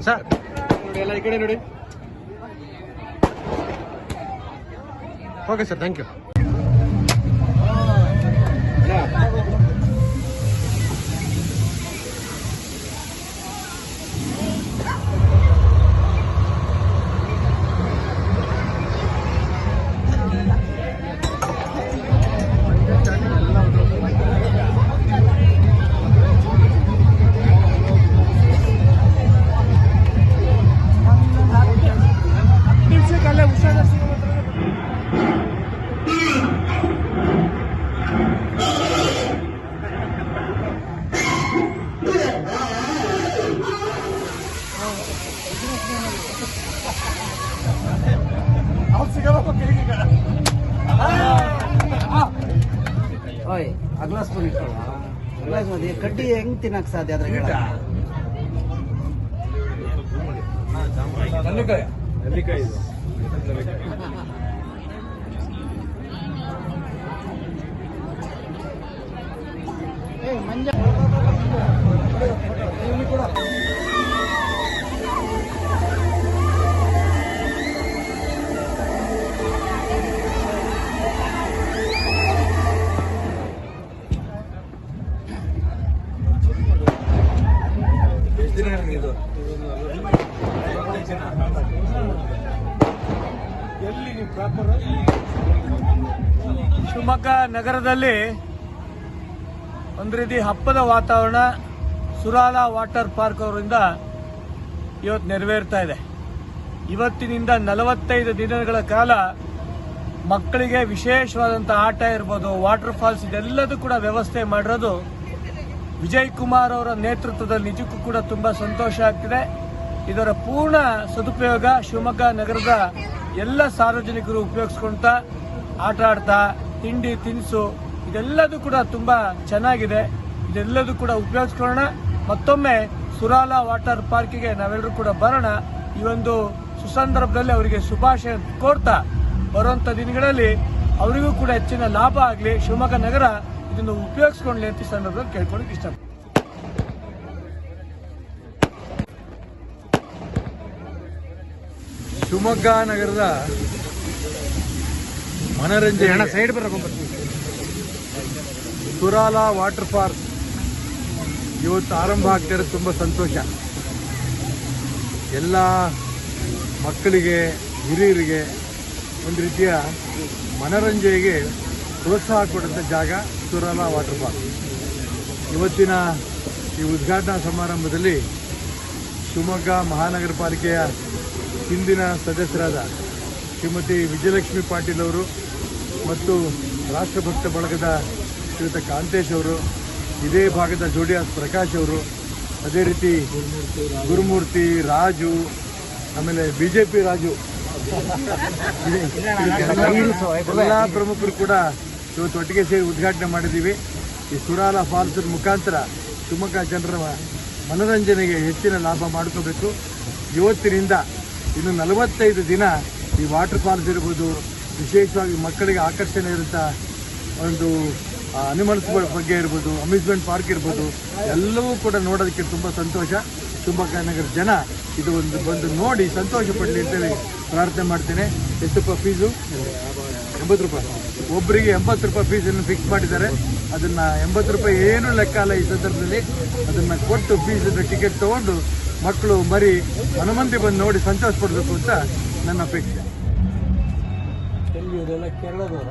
Sir ಎಲ್ಲ ಈ ಕಡೆ ನೋಡಿ. Okay sir, thank you. ಓಯ್ ಅಗ್ಲಾಸ್ ಬಂದು ಇಟ್ಕೊಳ್ಳ. ಅಗ್ಲಾಸ್ ಮಧ್ಯೆ ಕಡ್ಡಿ ಹೆಂಗ್ ತಿನ್ನಕ್ ಸಾಧ್ಯ? ಅದ್ರ ನೆಲ್ಲಿಕಾಯಿ ಮಂಜ ಶಿವಮೊಗ್ಗ ನಗರದಲ್ಲಿ ಒಂದು ರೀತಿ ಹಬ್ಬದ ವಾತಾವರಣ ಸುರಾಲ ವಾಟರ್ ಪಾರ್ಕ್ ಅವರಿಂದ ಇವತ್ತು ನೆರವೇರ್ತಾ ಇದೆ. ಇವತ್ತಿನಿಂದ 45 ದಿನಗಳ ಕಾಲ ಮಕ್ಕಳಿಗೆ ವಿಶೇಷವಾದಂಥ ಆಟ ಇರ್ಬೋದು, ವಾಟರ್ ಫಾಲ್ಸ್, ಇದೆಲ್ಲದೂ ಕೂಡ ವ್ಯವಸ್ಥೆ ಮಾಡಿರೋದು ವಿಜಯ್ ಕುಮಾರ್ ಅವರ ನೇತೃತ್ವದಲ್ಲಿ ನಿಜಕ್ಕೂ ಕೂಡ ತುಂಬಾ ಸಂತೋಷ ಆಗ್ತಿದೆ. ಇದರ ಪೂರ್ಣ ಸದುಪಯೋಗ ಶಿವಮೊಗ್ಗ ನಗರದ ಎಲ್ಲ ಸಾರ್ವಜನಿಕರು ಉಪಯೋಗಿಸ್ಕೊಂತ ಆಟ ಆಡ್ತಾ ತಿಂಡಿ ತಿನಿಸು ಇದೆಲ್ಲದೂ ಕೂಡ ತುಂಬಾ ಚೆನ್ನಾಗಿದೆ. ಇದೆಲ್ಲದೂ ಕೂಡ ಉಪಯೋಗಿಸ್ಕೊಳ್ಳೋಣ. ಮತ್ತೊಮ್ಮೆ ಸುರಾಲ ವಾಟರ್ ಪಾರ್ಕಿಗೆ ನಾವೆಲ್ಲರೂ ಕೂಡ ಬರೋಣ. ಈ ಒಂದು ಸುಸಂದರ್ಭದಲ್ಲಿ ಅವರಿಗೆ ಶುಭಾಶಯ ಕೋರ್ತಾ ಬರುವಂತ ದಿನಗಳಲ್ಲಿ ಅವರಿಗೂ ಕೂಡ ಹೆಚ್ಚಿನ ಲಾಭ ಆಗಲಿ, ಶಿವಮೊಗ್ಗ ನಗರ ಇದನ್ನು ಉಪಯೋಗಿಸ್ಕೊಳ್ಳಿ ಅಂತ ಈ ಸಂದರ್ಭದಲ್ಲಿ ಕೇಳ್ಕೊಳ್ಳೋಕೆ ಇಷ್ಟಪಡ್ತೀನಿ. ಶಿವಮೊಗ್ಗ ನಗರದ ಮನರಂಜನೆ ಸೈಡ್ ಸುರಾಲ ವಾಟರ್ ಪಾರ್ಕ್ ಇವತ್ತು ಆರಂಭ ಆಗ್ತಿರೋದು ತುಂಬ ಸಂತೋಷ. ಎಲ್ಲ ಮಕ್ಕಳಿಗೆ, ಹಿರಿಯರಿಗೆ ಒಂದು ರೀತಿಯ ಮನರಂಜನೆಗೆ ಪ್ರೋತ್ಸಾಹ ಕೊಡುವಂಥ ಜಾಗ ಸುರಾಲ ವಾಟರ್ ಪಾರ್ಕ್. ಇವತ್ತಿನ ಈ ಉದ್ಘಾಟನಾ ಸಮಾರಂಭದಲ್ಲಿ ಶಿವಮೊಗ್ಗ ಮಹಾನಗರ ಪಾಲಿಕೆಯ ಹಿಂದಿನ ಸದಸ್ಯರಾದ ಶ್ರೀಮತಿ ವಿಜಯಲಕ್ಷ್ಮಿ ಪಾಟೀಲ್ ಅವರು ಮತ್ತು ರಾಷ್ಟ್ರಭಕ್ತ ಬಳಗದ ಶ್ರೀಯುತ ಕಾಂತೇಶ್ ಅವರು, ಇದೇ ಭಾಗದ ಜೋಡಿಯಾಸ್ ಪ್ರಕಾಶ್ ಅವರು, ಅದೇ ರೀತಿ ಗುರುಮೂರ್ತಿ, ರಾಜು, ಆಮೇಲೆ ಬಿಜೆಪಿ ರಾಜು, ಎಲ್ಲ ಪ್ರಮುಖರು ಕೂಡ ಇವತ್ತು ಒಟ್ಟಿಗೆ ಸೇರಿ ಉದ್ಘಾಟನೆ ಮಾಡಿದ್ದೀವಿ. ಈ ಸುರಾಲ ಫಾಲ್ಸ್ ಮುಖಾಂತರ ಶಿವಮೊಗ್ಗ ಜನರ ಮನೋರಂಜನೆಗೆ ಹೆಚ್ಚಿನ ಲಾಭ ಮಾಡ್ಕೋಬೇಕು. ಇವತ್ತಿನಿಂದ ಇನ್ನು 45 ದಿನ ಈ ವಾಟರ್ ಫಾಲ್ಸ್ ಇರ್ಬೋದು, ವಿಶೇಷವಾಗಿ ಮಕ್ಕಳಿಗೆ ಆಕರ್ಷಣೆ ಇರುವಂಥ ಒಂದು ಅನಿಮಲ್ಸ್ ಬಗ್ಗೆ ಇರ್ಬೋದು, ಅಮ್ಯೂಸ್ಮೆಂಟ್ ಪಾರ್ಕ್ ಇರ್ಬೋದು, ಎಲ್ಲವೂ ಕೂಡ ನೋಡೋದಕ್ಕೆ ತುಂಬ ಸಂತೋಷ. ಶಿವಮೊಗ್ಗ ನಗರ ಜನ ಇದು ಬಂದು ನೋಡಿ ಸಂತೋಷ ಪಡಲಿ ಅಂತೇಳಿ ಪ್ರಾರ್ಥನೆ ಮಾಡ್ತೇನೆ. ಎಷ್ಟು ರೂಪಾಯಿ ಫೀಸು? 80 ರೂಪಾಯಿ. ಒಬ್ಬರಿಗೆ 80 ರೂಪಾಯಿ ಫೀಸನ್ನು ಫಿಕ್ಸ್ ಮಾಡಿದ್ದಾರೆ. ಅದನ್ನು 80 ರೂಪಾಯಿ ಏನೂ ಲೆಕ್ಕ ಅಲ್ಲ ಈ ಸಂದರ್ಭದಲ್ಲಿ. ಅದನ್ನು ಕೊಟ್ಟು ಫೀಸನ್ನು ಟಿಕೆಟ್ ತೊಗೊಂಡು ಮಕ್ಕಳು ಮರಿ ಹನುಮಂತಿ ಬಂದು ನೋಡಿ ಸಂತೋಷ ಪಡಬೇಕು ಅಂತ ನನ್ನ ಅಪೇಕ್ಷೆ. ಕೇರಳದವರ